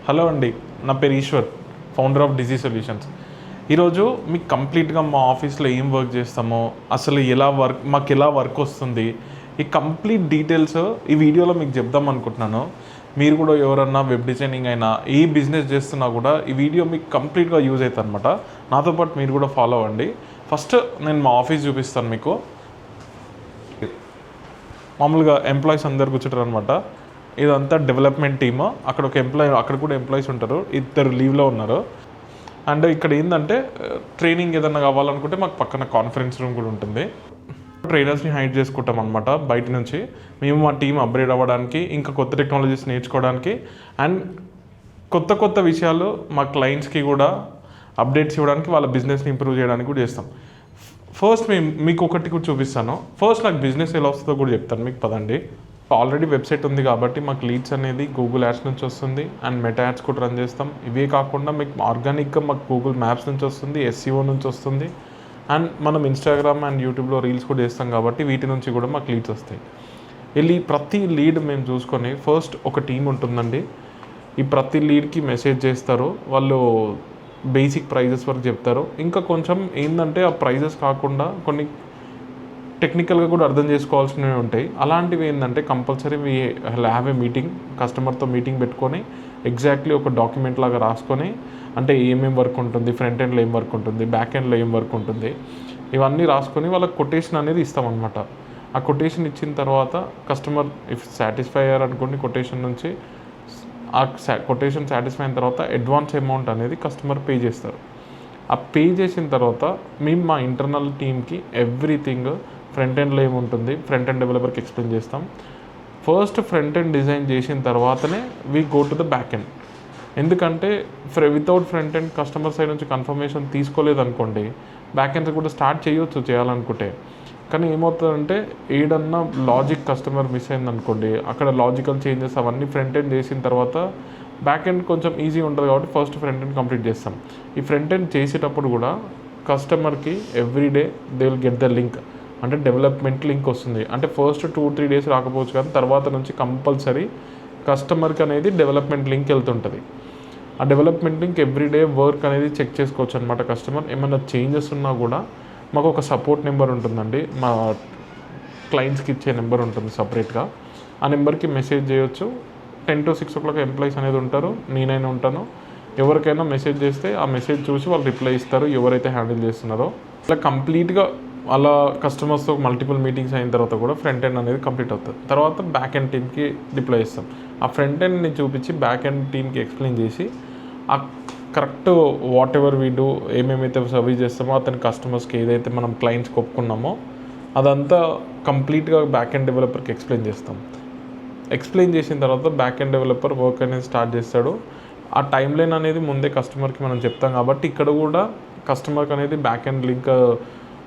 Hello అండి, నా పేరు Eshwar, founder of Digi Solutions. ఈరోజు మీకు కంప్లీట్గా మా ఆఫీస్లో ఏం వర్క్ చేస్తామో, అసలు మాకు ఎలా వర్క్ వస్తుంది, ఈ కంప్లీట్ డీటెయిల్స్ ఈ వీడియోలో మీకు చెప్దాం అనుకుంటున్నాను. మీరు కూడా ఎవరన్నా వెబ్ డిజైనింగ్ అయినా ఏ బిజినెస్ చేస్తున్నా కూడా ఈ వీడియో మీకు కంప్లీట్గా యూజ్ అవుతుంది అనమాట. నాతో పాటు మీరు కూడా ఫాలో అవ్వండి. ఫస్ట్ నేను మా ఆఫీస్ చూపిస్తాను మీకు. మామూలుగా ఎంప్లాయీస్ అందరు కూర్చుంటారు అనమాట. ఇదంతా డెవలప్మెంట్ టీమ్. అక్కడ ఒక అక్కడ కూడా ఎంప్లాయీస్ ఉంటారు, 2 లీవ్లో ఉన్నారు. అండ్ ఇక్కడ ఏంటంటే ట్రైనింగ్ ఏదైనా కావాలనుకుంటే మాకు పక్కన కాన్ఫరెన్స్ రూమ్ కూడా ఉంటుంది. ట్రైనర్స్ని హైర్ చేసుకుంటాం అనమాట బయట నుంచి. మేము మా టీం అప్గ్రేడ్ అవ్వడానికి, ఇంకా కొత్త టెక్నాలజీస్ నేర్చుకోవడానికి, అండ్ కొత్త విషయాలు మా క్లయింట్స్కి కూడా అప్డేట్స్ ఇవ్వడానికి, వాళ్ళ బిజినెస్ని ఇంప్రూవ్ చేయడానికి కూడా చేస్తాం. ఫస్ట్ మీకు ఒకటి కూడా చూపిస్తాను. ఫస్ట్ నాకు బిజినెస్ ఎలా వస్తుందో కూడా చెప్తాను మీకు. పదండి. ఆల్రెడీ వెబ్సైట్ ఉంది కాబట్టి మాకు లీడ్స్ అనేది గూగుల్ యాడ్స్ నుంచి వస్తుంది, అండ్ మెటా యాడ్స్ కూడా రన్ చేస్తాం. ఇవే కాకుండా మీకు ఆర్గానిక్గా మాకు గూగుల్ మ్యాప్స్ నుంచి వస్తుంది, SEO నుంచి వస్తుంది, అండ్ మనం ఇన్స్టాగ్రామ్ అండ్ యూట్యూబ్లో రీల్స్ కూడా చేస్తాం కాబట్టి వీటి నుంచి కూడా మాకు లీడ్స్ వస్తాయి. ప్రతి లీడ్ మేము చూసుకొని ఫస్ట్ ఒక టీం ఉంటుందండి. ఈ ప్రతి లీడ్కి మెసేజ్ చేస్తారు, వాళ్ళు బేసిక్ ప్రైజెస్ వరకు చెప్తారు. ఇంకా కొంచెం ఏంటంటే ఆ ప్రైజెస్ కాకుండా కొన్ని టెక్నికల్గా కూడా అర్థం చేసుకోవాల్సినవి ఉంటాయి. అలాంటివి ఏంటంటే కంపల్సరీ హ్యావ్ ఏ మీటింగ్, కస్టమర్తో మీటింగ్ పెట్టుకొని ఎగ్జాక్ట్లీ ఒక డాక్యుమెంట్ లాగా రాసుకొని, అంటే ఏమేం వర్క్ ఉంటుంది, ఫ్రంట్ ఎండ్లో ఏం వర్క్ ఉంటుంది, బ్యాక్ ఎండ్లో ఏం వర్క్ ఉంటుంది, ఇవన్నీ రాసుకొని వాళ్ళకి కొటేషన్ అనేది ఇస్తామన్నమాట. ఆ కొటేషన్ ఇచ్చిన తర్వాత కస్టమర్ ఇఫ్ సాటిస్ఫై అయ్యారు అనుకోండి, కొటేషన్ నుంచి ఆ కొటేషన్ సాటిస్ఫై అయిన తర్వాత అడ్వాన్స్ అమౌంట్ అనేది కస్టమర్ పే చేస్తారు. ఆ పే చేసిన తర్వాత మేము మా ఇంటర్నల్ టీమ్కి ఎవ్రీథింగ్ ఫ్రంట్ ఎండ్లో ఏముంటుంది, ఫ్రంట్ ఎండ్ డెవలపర్కి ఎక్స్ప్లెయిన్ చేస్తాం. ఫస్ట్ ఫ్రంట్ ఎండ్ డిజైన్ చేసిన తర్వాతనే we go to the back end. ఎందుకంటే without front end customer side నుంచి కన్ఫర్మేషన్ తీసుకోలేదనుకోండి, బ్యాక్ ఎండ్ కూడా స్టార్ట్ చేయొచ్చు చేయాలనుకుంటే. కానీ ఏమవుతుందంటే ఏడన్నా లాజిక్ కస్టమర్ మిస్ అయిందనుకోండి, అక్కడ లాజికల్ చేంజెస్ అవన్నీ ఫ్రంట్ ఎండ్ చేసిన తర్వాత బ్యాక్ ఎండ్ కొంచెం ఈజీ ఉంటుంది కాబట్టి ఫస్ట్ ఫ్రంట్ ఎండ్ కంప్లీట్ చేస్తాం. ఈ ఫ్రంట్ ఎండ్ చేసేటప్పుడు కూడా కస్టమర్కి everyday they will get the link, అంటే డెవలప్మెంట్ లింక్ వస్తుంది. అంటే ఫస్ట్ 2-3 డేస్ రాకపోవచ్చు, కానీ తర్వాత నుంచి కంపల్సరీ కస్టమర్కి అనేది డెవలప్మెంట్ లింక్ వెళ్తుంటుంది. ఆ డెవలప్మెంట్ లింక్ ఎవ్రీడే వర్క్ అనేది చెక్ చేసుకోవచ్చు అనమాట. కస్టమర్ ఏమైనా చేంజెస్ ఉన్నా కూడా మాకు ఒక సపోర్ట్ నెంబర్ ఉంటుందండి, మా క్లయింట్స్కి ఇచ్చే నెంబర్ ఉంటుంది సపరేట్గా. ఆ నెంబర్కి మెసేజ్ చేయొచ్చు. 10 to 6 o'clock ఎంప్లాయీస్ అనేది ఉంటారు, నేనైనా ఉంటాను. ఎవరికైనా మెసేజ్ చేస్తే ఆ మెసేజ్ చూసి వాళ్ళు రిప్లై ఇస్తారు, ఎవరైతే హ్యాండిల్ చేస్తున్నారో. ఇలా కంప్లీట్గా అలా కస్టమర్స్తో మల్టిపుల్ మీటింగ్స్ అయిన తర్వాత కూడా ఫ్రంట్ ఎండ్ అనేది కంప్లీట్ అవుతుంది. తర్వాత బ్యాక్ ఎండ్ టీమ్కి రిప్లై ఇస్తాం. ఆ ఫ్రంట్ ఎండ్ని చూపించి బ్యాక్ ఎండ్ టీమ్కి ఎక్స్ప్లెయిన్ చేసి ఆ correct whatever we do, ఏమేమైతే సర్వీస్ చేస్తామో అతని కస్టమర్స్కి ఏదైతే మనం క్లయింట్స్కి ఒప్పుకున్నామో అదంతా కంప్లీట్గా బ్యాక్ ఎండ్ డెవలపర్కి ఎక్స్ప్లెయిన్ చేస్తాం. ఎక్స్ప్లెయిన్ చేసిన తర్వాత బ్యాక్ ఎండ్ డెవలపర్ వర్క్ అనేది స్టార్ట్ చేస్తాడు. ఆ టైం లైన్ అనేది ముందే కస్టమర్కి మనం చెప్తాం కాబట్టి ఇక్కడ కూడా కస్టమర్కి అనేది బ్యాక్ ఎండ్ లింక్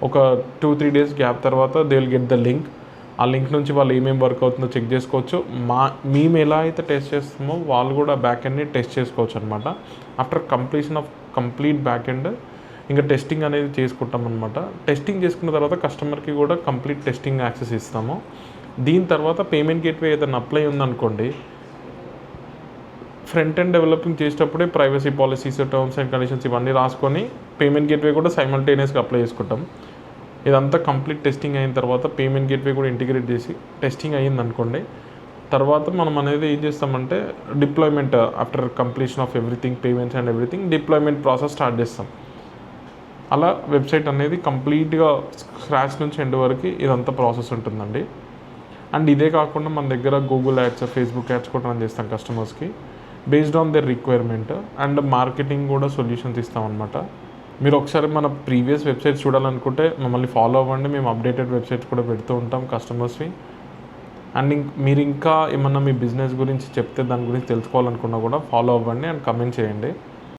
ఒక 2-3 డేస్ గ్యాప్ తర్వాత they will get the link. ఆ లింక్ నుంచి వాళ్ళు ఏమేమి వర్క్ అవుతుందో చెక్ చేసుకోవచ్చు. మేము ఎలా అయితే టెస్ట్ చేస్తామో వాళ్ళు కూడా బ్యాక్ ఎండ్ని టెస్ట్ చేసుకోవచ్చు అనమాట. After completion of complete back end ఇంకా టెస్టింగ్ అనేది చేసుకుంటాం అనమాట. టెస్టింగ్ చేసుకున్న తర్వాత కస్టమర్కి కూడా కంప్లీట్ టెస్టింగ్ యాక్సెస్ ఇస్తాము. దీని తర్వాత పేమెంట్ గేట్వే ఏదైనా అప్లై ఉందనుకోండి, ఫ్రంట్ ఎండ్ డెవలపింగ్ చేసేటప్పుడే privacy policies, terms and conditions ఇవన్నీ రాసుకొని పేమెంట్ గేట్వే కూడా సైమల్టేనియస్గా అప్లై చేసుకుంటాం. ఇదంతా కంప్లీట్ టెస్టింగ్ అయిన తర్వాత పేమెంట్ గేట్వే కూడా ఇంటిగ్రేట్ చేసి టెస్టింగ్ అయ్యింది అనుకోండి, తర్వాత మనం అనేది ఏం చేస్తామంటే deployment, after completion of everything, payments and everything, deployment process start చేస్తాం. అలా వెబ్సైట్ అనేది కంప్లీట్గా స్క్రాచ్ నుంచి ఎండ్ వరకు ఇదంతా ప్రాసెస్ ఉంటుందండి. అండ్ ఇదే కాకుండా మన దగ్గర గూగుల్ యాడ్స్, ఫేస్బుక్ యాడ్స్ కూడా రన్ చేస్తాం కస్టమర్స్కి based on their requirement. And marketing కూడా సొల్యూషన్స్ ఇస్తామన్నమాట. మీరు ఒకసారి మన ప్రీవియస్ వెబ్సైట్స్ చూడాలనుకుంటే మమ్మల్ని ఫాలో అవ్వండి. మేము అప్డేటెడ్ వెబ్సైట్స్ కూడా పెడుతూ ఉంటాం కస్టమర్స్వి. అండ్ మీరు ఇంకా ఏమన్నా మీ బిజినెస్ గురించి చెప్తే దాని గురించి తెలుసుకోవాలనుకున్నా కూడా ఫాలో అవ్వండి అండ్ కమెంట్ చేయండి.